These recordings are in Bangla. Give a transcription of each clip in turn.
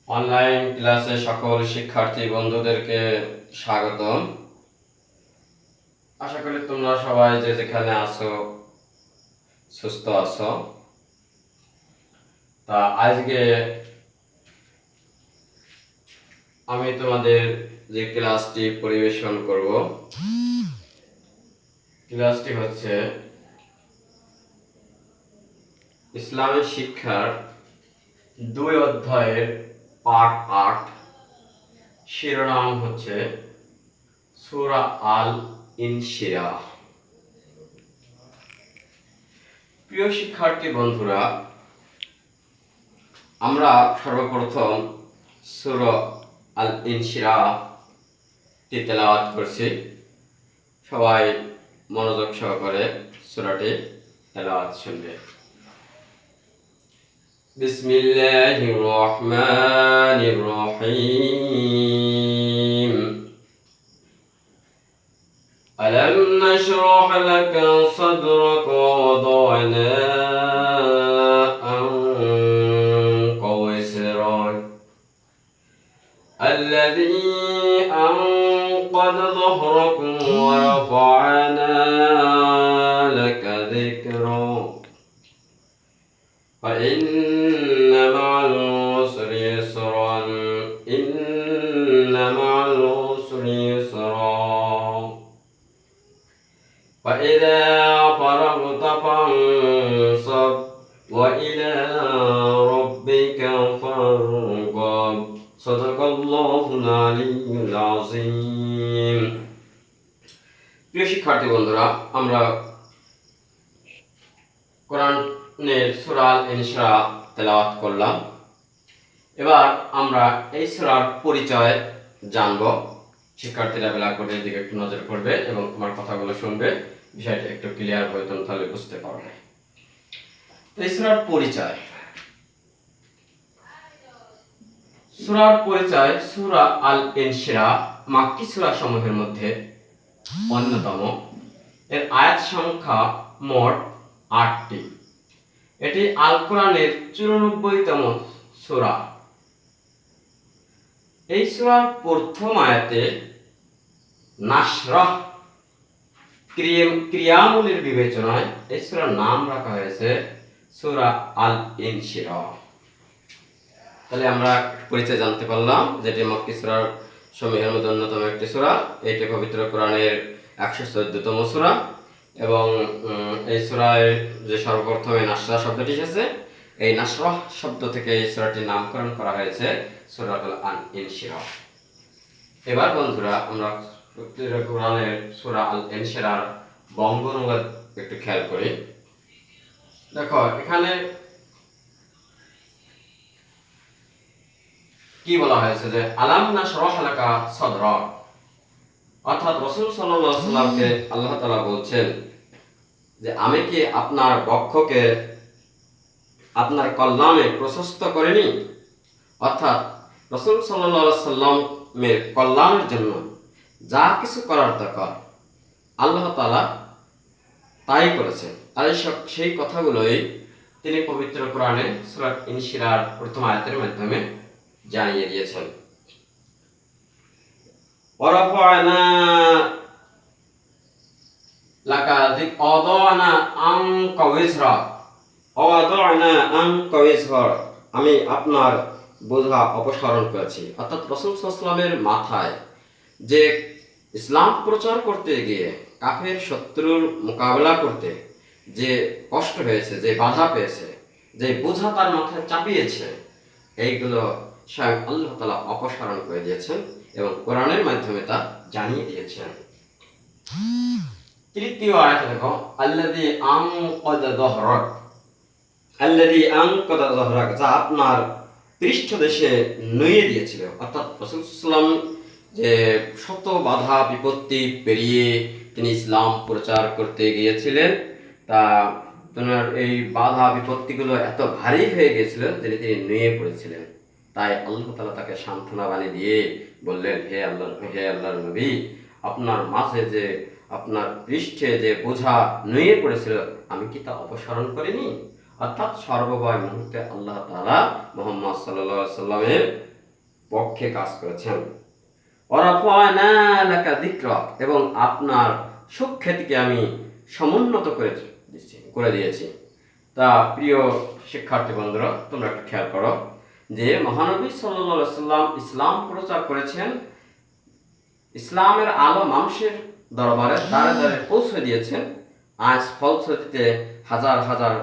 অনলাইন ক্লাসে সকল শিক্ষার্থী বন্ধুদেরকে স্বাগতম। আশা করি তোমরা সবাই যে যেখানে আছো সুস্থ আছো। তা আজকে আমি তোমাদের যে ক্লাসটি পরিবেশন করব, ক্লাসটি হচ্ছে ইসলামী শিক্ষার 2 অধ্যায়ের পাঠ 8, শিরোনাম হচ্ছে সূরা আল ইনশিরাহ। প্রিয় শিক্ষার্থী বন্ধুরা, আমরা সর্বপ্রথম সূরা আল ইনশিরাহ টি তেলাওয়াত করছি। সবাই মনোযোগ সহকারে সূরাটি তেলাওয়াত শুনবে। বিসমিল্লাহির রহমানির রহিম। আলাম নাশরাহ লাকা সাদরাকা ওয়া ওয়াদা'না আনকা ওয়িসরাক الذي أنقض ظهرك ورفعنا لك ذكرك فإن مع العسر يسرا إن مع العسر يسرا فإذا فرغت فانصب وإلى ربك فارغب সাদাকাল্লাহুল আলিয়্যুল আযীম। প্রিয় শিক্ষার্থী বন্ধুরা, আমরা কোরআনের সূরা আল ইনশিরাহ তেলাওয়াত করলাম। এবার আমরা এই সূরার পরিচয় জানব। শিক্ষার্থীরা ব্ল্যাকবোর্ডের দিকে একটু নজর করবে এবং আমার কথাগুলো শুনবে, বিষয়টা একটু ক্লিয়ার হবে, তাহলে বুঝতে পারবে। এই সূরার পরিচয়, সূরার পরিচয়, সূরা আল ইনশিরাহ মাক্কি সূরা সমূহের মধ্যে অন্যতম। এর আয়াত সংখ্যা মোট 8টি। এটি আল কোরআনের 94তম সূরা। এই সূরার প্রথম আয়াতে নাশরাহ ক্রিয়ামূলের বিবেচনায় এই সূরার নাম রাখা হয়েছে সূরা আল ইনশিরাহ। তাহলে আমরা পরিচয় জানতে পারলাম, যেটি মক্কি সূরা সমূহের মধ্যে অন্যতম একটি সূরা। এটি পবিত্র কোরআনের 114তম সূরা এবং এই সূরায় যে সর্বপ্রথমে নাশরাহ শব্দটি এসেছে, এই নাশরাহ শব্দ থেকে এই সূরাটির নামকরণ করা হয়েছে সূরাতুল আল ইনশিরাহ। এবার বন্ধুরা, আমরা পবিত্র কোরআনের সূরা আল ইনশিরাহর বঙ্গ অনুবাদ একটু খেয়াল করি। দেখো, এখানে কি বলা হয়েছে যে আলাম নাশরাহ লাকা সাদরাক, অর্থাৎ রাসূল সাল্লাল্লাহু আলাইহি ওয়াসাল্লামকে আল্লাহ তাআলা বলছেন যে আমি কি আপনার বক্ষকে আপনার কল্যাণে প্রশস্ত করিনি। অর্থাৎ রাসূল সাল্লাল্লাহু আলাইহি ওয়াসাল্লামের কল্যাণের জন্য যা কিছু করার দরকার আল্লাহ তাআলা তাই করেছেন। আর সেই কথাগুলোই তিনি পবিত্র কোরআনে সূরা ইনশিরাহর প্রথম আয়াতের মাধ্যমে জানিয়ে দিয়েছেন। ওয়ারাফা'না লাকা ওয়াদা'না আনকা ওয়িজরাক ওয়াদা'না আনকা ওয়িজরাক, আমি আপনার বোঝা অপসারণ করেছি। অর্থাৎ রাসূল সাল্লাল্লাহু আলাইহি ওয়াসাল্লামের মাথায় যে ইসলাম প্রচার করতে গিয়ে কাফের শত্রুর মোকাবেলা করতে যে কষ্ট হয়েছে, যে বাধা পেয়েছে, যে বোঝা তার মাথায় চাপিয়েছে, এইগুলো স্বয়ং আল্লাহ তাআলা অপসারণ করে দিয়েছেন এবং কোরআনের মাধ্যমে তা জানিয়ে দিয়েছেন। তৃতীয় আয়াতে দেখো, আল্লাযী আনকাযা যহরাক, আল্লাযী আনকাযা যহরাক, যা আপনার পৃষ্ঠদেশে নুয়ে দিয়েছিল। অর্থাৎ রাসূল সাল্লাল্লাহু আলাইহি ওয়াসাল্লাম যে শত বাধা বিপত্তি পেরিয়ে তিনি ইসলাম প্রচার করতে গিয়েছিলেন, তা তোমার এই বাধা বিপত্তিগুলো এত ভারী হয়ে গিয়েছিল যে তিনি নুয়ে পড়েছিলেন। তাই আল্লাহ তাআলা তাকে সান্ত্বনা বাণী দিয়ে বললেন, হে আল্লাহর নবী, আপনার মাঝে যে আপনার পৃষ্ঠে যে বোঝা নুয়ে পড়েছিল আমি কি তা অপসারণ করিনি। অর্থাৎ সর্বময় মুহূর্তে আল্লাহ তাআলা মুহাম্মদ সাল্লাল্লাহু আলাইহি ওয়াসাল্লামের পক্ষে কাজ করেছেন। ওয়ারাফা'না লাকা যিকরাক, এবং আপনার সুখ্যাতিকে আমি সমুন্নত করে দিয়েছি। তা প্রিয় শিক্ষার্থী বন্ধুরা, তোমরা একটু খেয়াল করো যে মহানবী সাল্লাল্লাহু আলাইহি সাল্লাম ইসলাম প্রচার করেছেন, ইসলামের আলো মানুষের দরবারে দ্বারে দ্বারে পৌঁছে দিয়েছেন। আজ ফলশ্রুতিতে হাজার হাজার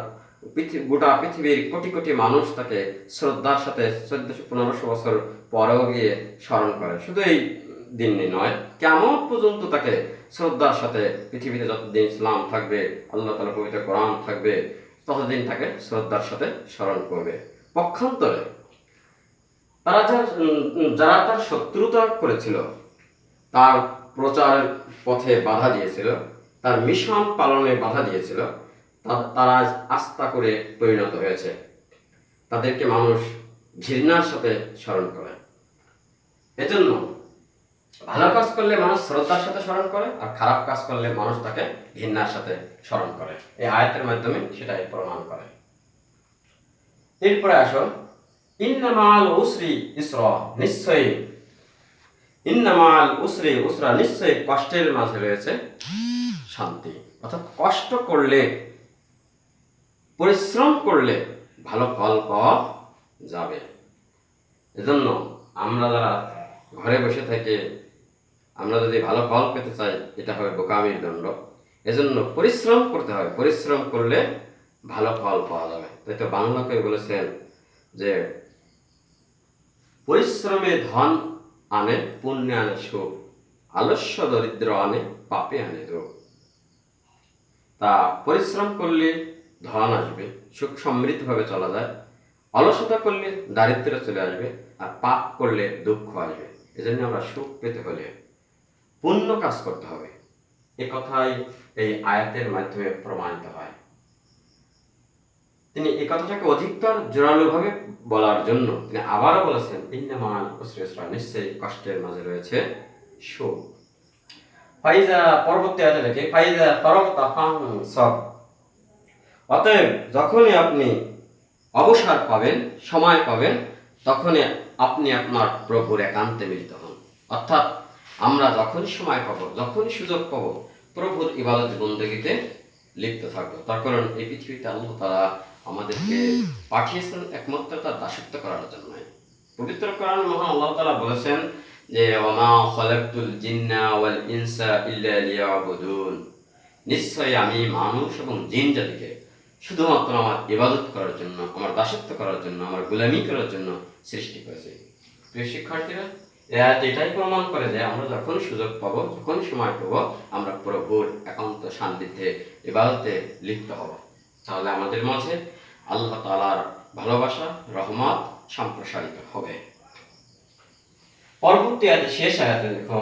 গোটা পৃথিবীর কোটি কোটি মানুষ তাকে শ্রদ্ধার সাথে 1400-1500 বছর পরেও গিয়ে স্মরণ করে। শুধু এই দিনই নয়, কিয়ামত পর্যন্ত তাকে শ্রদ্ধার সাথে, পৃথিবীতে যতদিন ইসলাম থাকবে, আল্লাহ তাআলার পবিত্র কোরআন থাকবে, ততদিন তাকে শ্রদ্ধার সাথে স্মরণ করবে। পক্ষান্তরে যারা তার শত্রুতা করেছিল, তার প্রচারের পথে বাধা দিয়েছিল, তার মিশন পালনে বাধা দিয়েছিল, তারা আজ আস্থা করে পরিণত হয়েছে। তাদেরকে মানুষ ঘৃণার সাথে স্মরণ করে। এজন্য ভালো কাজ করলে মানুষ শ্রদ্ধার সাথে স্মরণ করে, আর খারাপ কাজ করলে মানুষ তাকে ঘৃণার সাথে স্মরণ করে। এই আয়াতের মাধ্যমে সেটাই প্রমাণ করে। এরপরে আসো, ইন্নামাল উসরি ইসরা, নিশ্চয়ই ইন্নামাল উসরি উসরা, নিশ্চয়ই কষ্টের মাঝে রয়েছে শান্তি। অর্থাৎ কষ্ট করলে, পরিশ্রম করলে ভালো ফল পাওয়া যাবে। এজন্য আমরা যারা ঘরে বসে থেকে আমরা যদি ভালো ফল পেতে চাই, এটা হবে বোকামির দণ্ড। এজন্য পরিশ্রম করতে হবে, পরিশ্রম করলে ভালো ফল পাওয়া যাবে। তাই তো বাংলাকে বলেছেন যে পরিশ্রমে ধন আনে, পুণ্যে আনে সুখ, আলস্য দরিদ্র আনে, পাপে আনে রোগ। তা পরিশ্রম করলে ধন আসবে, সুখ সমৃদ্ধভাবে চলা যায়। অলসতা করলে দারিদ্র্য চলে আসবে, আর পাপ করলে দুঃখ আসবে। এজন্য আমরা সুখ পেতে হলে পুণ্য কাজ করতে হবে। এ কথাই এই আয়াতের মাধ্যমে প্রমাণিত হয়। তিনি এই কথাটাকে অধিকতর জোরালোভাবে বলার জন্য তিনি আবারও বলেছেন, ইন্নামাল উসরি ইসরা, নিশ্চয়ই কষ্টের মাঝে রয়েছে সুখ। ফাইজা, পরবর্তী আয়াতে দেখি, ফাইজা ফারাগতা ফানসাব, অতএব যখনই আপনি অবসর পাবেন, সময় পাবেন, তখনই আপনি আপনার প্রভুর একান্তে মিলিত হন। অর্থাৎ আমরা যখনই সময় পাবো, যখনই সুযোগ পাবো, প্রভুর ইবাদত বন্দেগীতে লিপ্ত থাকবো। তার কারণ এই পৃথিবীতে আল্লাহ তাআলা আমাদেরকে পাঠিয়েছেন একমাত্র তার দাসত্ব করার জন্য। পবিত্র কোরআনে মহান আল্লাহ তাআলা বলেছেন যে ওয়ামা খালাকতুল জিন্না ওয়াল ইনসা ইল্লা লিয়াবুদুন, নিশ্চয়ই আমি মানুষ এবং জিন জাতিকে শুধুমাত্র আমার ইবাদত করার জন্য, আমার দাসত্ব করার জন্য, আমার গোলামি করার জন্য সৃষ্টি করেছে। প্রিয় শিক্ষার্থীরা, এটাই প্রমাণ করে যে আমরা যখন সুযোগ পাবো, যখন সময় পাবো, আমরা প্রভুর একান্ত সান্নিধ্যে ইবাদতে লিপ্ত হব। তাহলে আমাদের মাঝে আল্লাহ তাআলার ভালোবাসা, রহমত সম্প্রসারিত হবে। পরবর্তী আয়াতে, শেষ আয়াতে দেখো,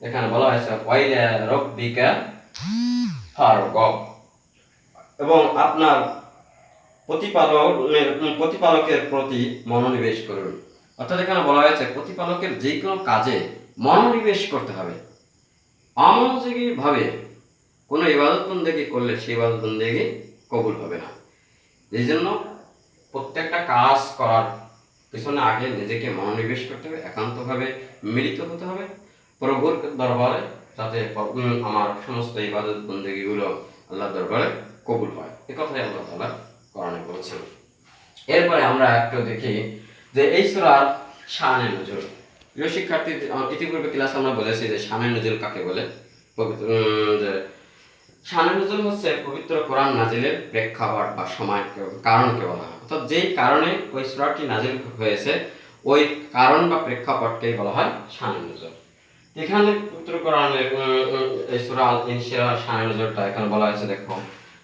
এখানে বলা হয়েছে ওয়াইলা রাব্বিকা ফারগাব, এবং আপনার প্রতিপালকের প্রতি মনোনিবেশ করুন। অর্থাৎ এখানে বলা হয়েছে প্রতিপালকের যে কোনো কাজে মনোনিবেশ করতে হবে। অমনোযোগী ভাবে কোনো ইবাদত বন্দেগী করলে সেই ইবাদত বন্দেগী কবুল হবে না। এই জন্য প্রত্যেকটা কাজ করার পিছনে আগে নিজেকে মনোনিবেশ করতে হবে, একান্তভাবে মিলিত হতে হবে প্রভুর দরবারে, যাতে আমার সমস্ত ইবাদত বন্দেগীগুলো আল্লাহর দরবারে কবুল হয়। এ কথাই আল্লাহ তাআলা কোরআনে বলেছেন। এরপরে আমরা একটু দেখি যে এই সূরার শানে নুজুল। প্রিয় শিক্ষার্থী, ইতিপূর্বে ক্লাসে আমরা বলেছি যে শানে নুজুল কাকে বলে। যে শানে নুজুল হচ্ছে পবিত্র কোরআন নাজিলের প্রেক্ষাপট বা সময়, কারণকে বলা হয়। অর্থাৎ যেই কারণে ওই সূরাটি নাজিল হয়েছে, ওই কারণ বা প্রেক্ষাপটকেই বলা হয় শানে নুজুল। এখানে পবিত্র কোরআনের এই সূরা আল ইনশিরার শানে নুজুলটা এখানে বলা হয়েছে। দেখো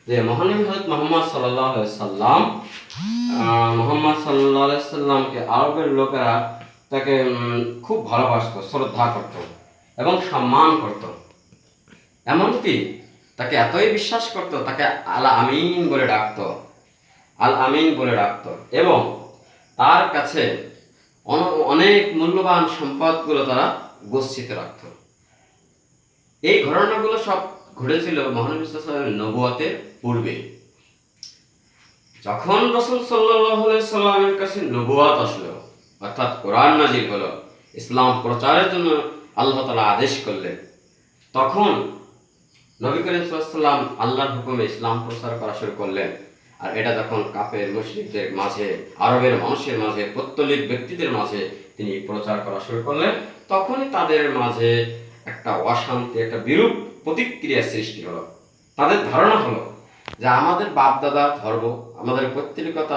যে মহানবী হযরত মুহাম্মদ সাল্লাল্লাহু আলাইহি সাল্লামকে আরবের লোকেরা তাকে খুব ভালোবাসতো, শ্রদ্ধা করত এবং সম্মান করত। এমনকি তাকে এতই বিশ্বাস করত, তাকে আল আমিন বলে ডাকতো, আল আমিন বলে ডাকতো, এবং তার কাছে অনেক মূল্যবান সম্পদগুলো তারা গচ্ছিত রাখত। এই ঘটনাগুলো সব ঘটেছিল মহানবী সাল্লাল্লাহু আলাইহি ওয়াসাল্লামের নবুয়তের পূর্বে। যখন রাসূল সাল্লাল্লাহু আলাইহি সাল্লামের কাছে নবুয়ত আসলো, অর্থাৎ কোরআন নাজিল হলো, ইসলাম প্রচারের জন্য আল্লাহ তাআলা আদেশ করলেন, তখন নবী করিম সাল্লাল্লাহু আলাইহি ওয়াসাল্লাম আল্লাহর হুকুমে ইসলাম প্রচার করা শুরু করলেন। আর এটা যখন কাফের মুশরিকদের মাঝে, আরবের মানুষের মাঝে, পৌত্তলিক ব্যক্তিদের মাঝে তিনি প্রচার করা শুরু করলেন, তখনই তাদের মাঝে একটা অশান্তি, একটা বিরূপ প্রতিক্রিয়া সৃষ্টি হলো। তাদের ধারণা হলো যে আমাদের বাপ দাদা ধর্ম, আমাদের পৈতৃকতা